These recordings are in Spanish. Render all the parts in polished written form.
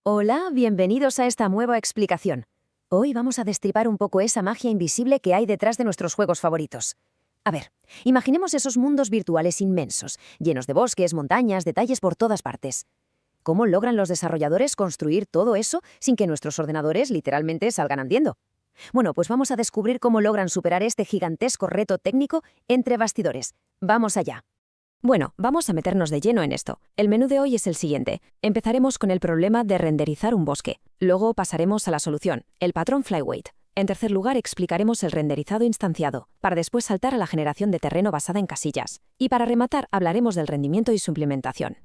Hola, bienvenidos a esta nueva explicación. Hoy vamos a destripar un poco esa magia invisible que hay detrás de nuestros juegos favoritos. A ver, imaginemos esos mundos virtuales inmensos, llenos de bosques, montañas, detalles por todas partes. ¿Cómo logran los desarrolladores construir todo eso sin que nuestros ordenadores literalmente salgan andiendo? Bueno, pues vamos a descubrir cómo logran superar este gigantesco reto técnico entre bastidores. ¡Vamos allá! Bueno, vamos a meternos de lleno en esto. El menú de hoy es el siguiente. Empezaremos con el problema de renderizar un bosque. Luego pasaremos a la solución, el patrón Flyweight. En tercer lugar, explicaremos el renderizado instanciado, para después saltar a la generación de terreno basada en casillas. Y para rematar, hablaremos del rendimiento y su implementación.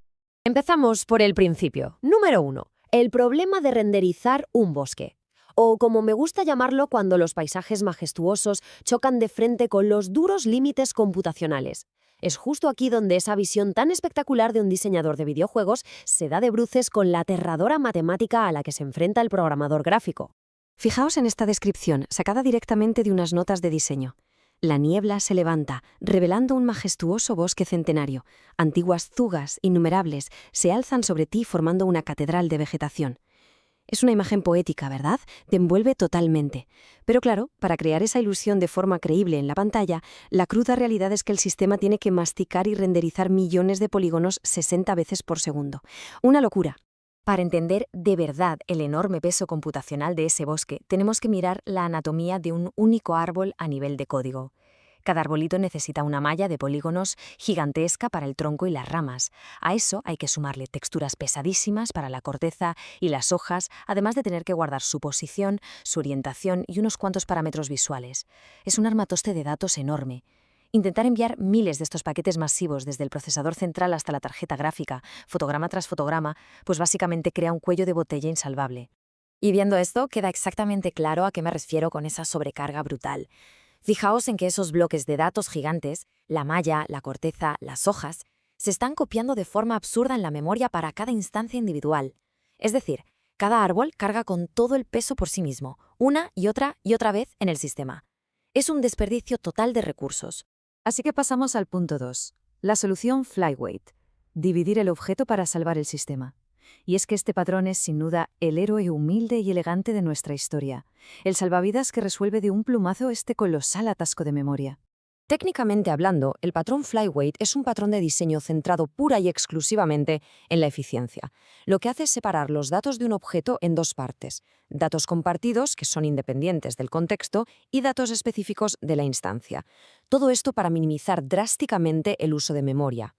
Empezamos por el principio. Número 1. El problema de renderizar un bosque. O como me gusta llamarlo cuando los paisajes majestuosos chocan de frente con los duros límites computacionales. Es justo aquí donde esa visión tan espectacular de un diseñador de videojuegos se da de bruces con la aterradora matemática a la que se enfrenta el programador gráfico. Fijaos en esta descripción, sacada directamente de unas notas de diseño. La niebla se levanta, revelando un majestuoso bosque centenario. Antiguas zugas, innumerables, se alzan sobre ti formando una catedral de vegetación. Es una imagen poética, ¿verdad? Te envuelve totalmente. Pero claro, para crear esa ilusión de forma creíble en la pantalla, la cruda realidad es que el sistema tiene que masticar y renderizar millones de polígonos 60 veces por segundo. Una locura. Para entender de verdad el enorme peso computacional de ese bosque, tenemos que mirar la anatomía de un único árbol a nivel de código. Cada arbolito necesita una malla de polígonos gigantesca para el tronco y las ramas. A eso hay que sumarle texturas pesadísimas para la corteza y las hojas, además de tener que guardar su posición, su orientación y unos cuantos parámetros visuales. Es un armatoste de datos enorme. Intentar enviar miles de estos paquetes masivos desde el procesador central hasta la tarjeta gráfica, fotograma tras fotograma, pues básicamente crea un cuello de botella insalvable. Y viendo esto, queda exactamente claro a qué me refiero con esa sobrecarga brutal. Fijaos en que esos bloques de datos gigantes, la malla, la corteza, las hojas, se están copiando de forma absurda en la memoria para cada instancia individual. Es decir, cada árbol carga con todo el peso por sí mismo, una y otra vez en el sistema. Es un desperdicio total de recursos. Así que pasamos al punto 2, la solución Flyweight, dividir el objeto para salvar el sistema. Y es que este patrón es sin duda el héroe humilde y elegante de nuestra historia, el salvavidas que resuelve de un plumazo este colosal atasco de memoria. Técnicamente hablando, el patrón Flyweight es un patrón de diseño centrado pura y exclusivamente en la eficiencia. Lo que hace es separar los datos de un objeto en dos partes: datos compartidos, que son independientes del contexto, y datos específicos de la instancia. Todo esto para minimizar drásticamente el uso de memoria.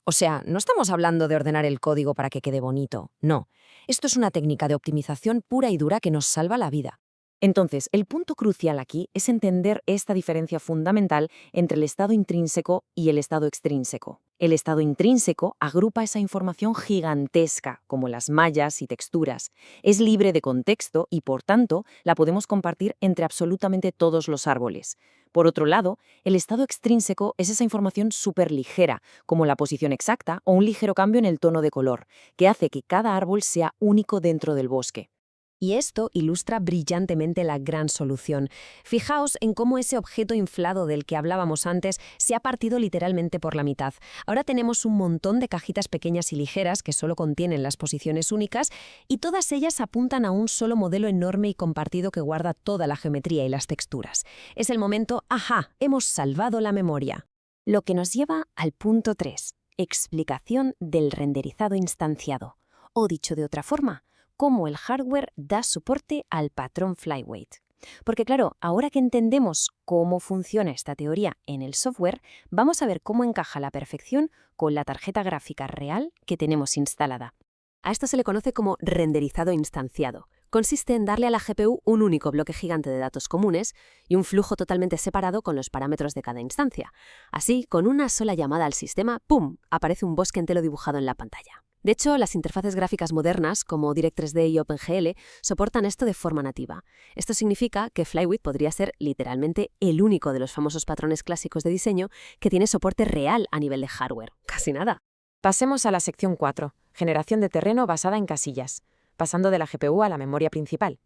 O sea, no estamos hablando de ordenar el código para que quede bonito, no. Esto es una técnica de optimización pura y dura que nos salva la vida. Entonces, el punto crucial aquí es entender esta diferencia fundamental entre el estado intrínseco y el estado extrínseco. El estado intrínseco agrupa esa información gigantesca, como las mallas y texturas. Es libre de contexto y, por tanto, la podemos compartir entre absolutamente todos los árboles. Por otro lado, el estado extrínseco es esa información superligera, como la posición exacta o un ligero cambio en el tono de color, que hace que cada árbol sea único dentro del bosque. Y esto ilustra brillantemente la gran solución. Fijaos en cómo ese objeto inflado del que hablábamos antes se ha partido literalmente por la mitad. Ahora tenemos un montón de cajitas pequeñas y ligeras que solo contienen las posiciones únicas y todas ellas apuntan a un solo modelo enorme y compartido que guarda toda la geometría y las texturas. Es el momento, ¡ajá!, hemos salvado la memoria. Lo que nos lleva al punto 3, explicación del renderizado instanciado. O dicho de otra forma, cómo el hardware da soporte al patrón Flyweight. Porque claro, ahora que entendemos cómo funciona esta teoría en el software, vamos a ver cómo encaja a la perfección con la tarjeta gráfica real que tenemos instalada. A esto se le conoce como renderizado instanciado. Consiste en darle a la GPU un único bloque gigante de datos comunes y un flujo totalmente separado con los parámetros de cada instancia. Así, con una sola llamada al sistema, ¡pum!, aparece un bosque entero dibujado en la pantalla. De hecho, las interfaces gráficas modernas, como Direct3D y OpenGL, soportan esto de forma nativa. Esto significa que Flyweight podría ser literalmente el único de los famosos patrones clásicos de diseño que tiene soporte real a nivel de hardware. Casi nada. Pasemos a la sección 4, generación de terreno basada en casillas, pasando de la GPU a la memoria principal.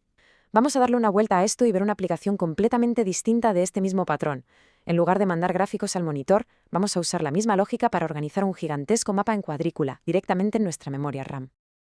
Vamos a darle una vuelta a esto y ver una aplicación completamente distinta de este mismo patrón. En lugar de mandar gráficos al monitor, vamos a usar la misma lógica para organizar un gigantesco mapa en cuadrícula, directamente en nuestra memoria RAM.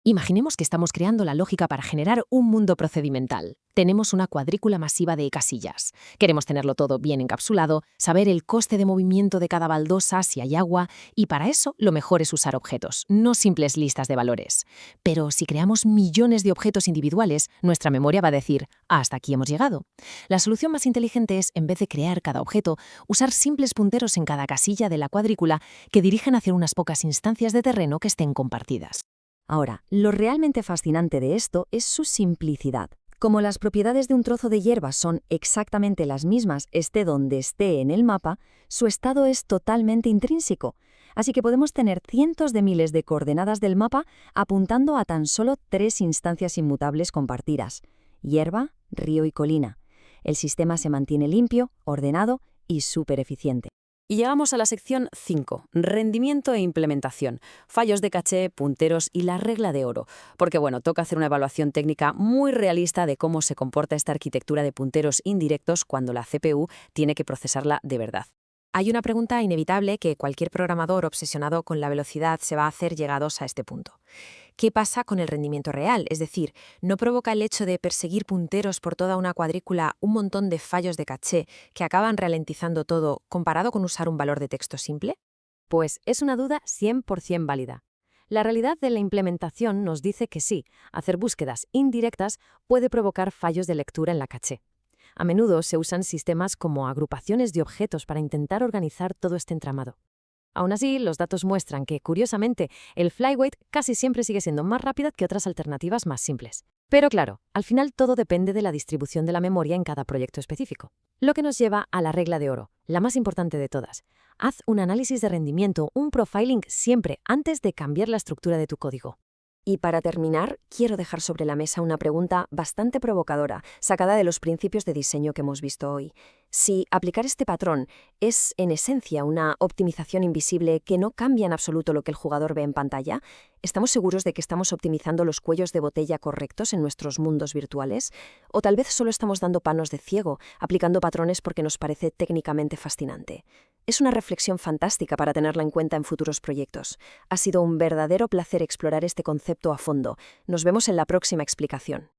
Imaginemos que estamos creando la lógica para generar un mundo procedimental. Tenemos una cuadrícula masiva de casillas. Queremos tenerlo todo bien encapsulado, saber el coste de movimiento de cada baldosa si hay agua, y para eso lo mejor es usar objetos, no simples listas de valores. Pero si creamos millones de objetos individuales, nuestra memoria va a decir, hasta aquí hemos llegado. La solución más inteligente es, en vez de crear cada objeto, usar simples punteros en cada casilla de la cuadrícula que dirigen hacia unas pocas instancias de terreno que estén compartidas. Ahora, lo realmente fascinante de esto es su simplicidad. Como las propiedades de un trozo de hierba son exactamente las mismas esté donde esté en el mapa, su estado es totalmente intrínseco. Así que podemos tener cientos de miles de coordenadas del mapa apuntando a tan solo 3 instancias inmutables compartidas: hierba, río y colina. El sistema se mantiene limpio, ordenado y súper eficiente. Y llegamos a la sección 5, rendimiento e implementación, fallos de caché, punteros y la regla de oro. Porque toca hacer una evaluación técnica muy realista de cómo se comporta esta arquitectura de punteros indirectos cuando la CPU tiene que procesarla de verdad. Hay una pregunta inevitable que cualquier programador obsesionado con la velocidad se va a hacer llegados a este punto. ¿Qué pasa con el rendimiento real? Es decir, ¿no provoca el hecho de perseguir punteros por toda una cuadrícula un montón de fallos de caché que acaban ralentizando todo comparado con usar un valor de texto simple? Pues es una duda 100% válida. La realidad de la implementación nos dice que sí, hacer búsquedas indirectas puede provocar fallos de lectura en la caché. A menudo se usan sistemas como agrupaciones de objetos para intentar organizar todo este entramado. Aún así, los datos muestran que, curiosamente, el flyweight casi siempre sigue siendo más rápida que otras alternativas más simples. Pero claro, al final todo depende de la distribución de la memoria en cada proyecto específico. Lo que nos lleva a la regla de oro, la más importante de todas. Haz un análisis de rendimiento, un profiling siempre antes de cambiar la estructura de tu código. Y para terminar, quiero dejar sobre la mesa una pregunta bastante provocadora, sacada de los principios de diseño que hemos visto hoy. Si aplicar este patrón es, en esencia, una optimización invisible que no cambia en absoluto lo que el jugador ve en pantalla, ¿estamos seguros de que estamos optimizando los cuellos de botella correctos en nuestros mundos virtuales? ¿O tal vez solo estamos dando palos de ciego, aplicando patrones porque nos parece técnicamente fascinante? Es una reflexión fantástica para tenerla en cuenta en futuros proyectos. Ha sido un verdadero placer explorar este concepto a fondo. Nos vemos en la próxima explicación.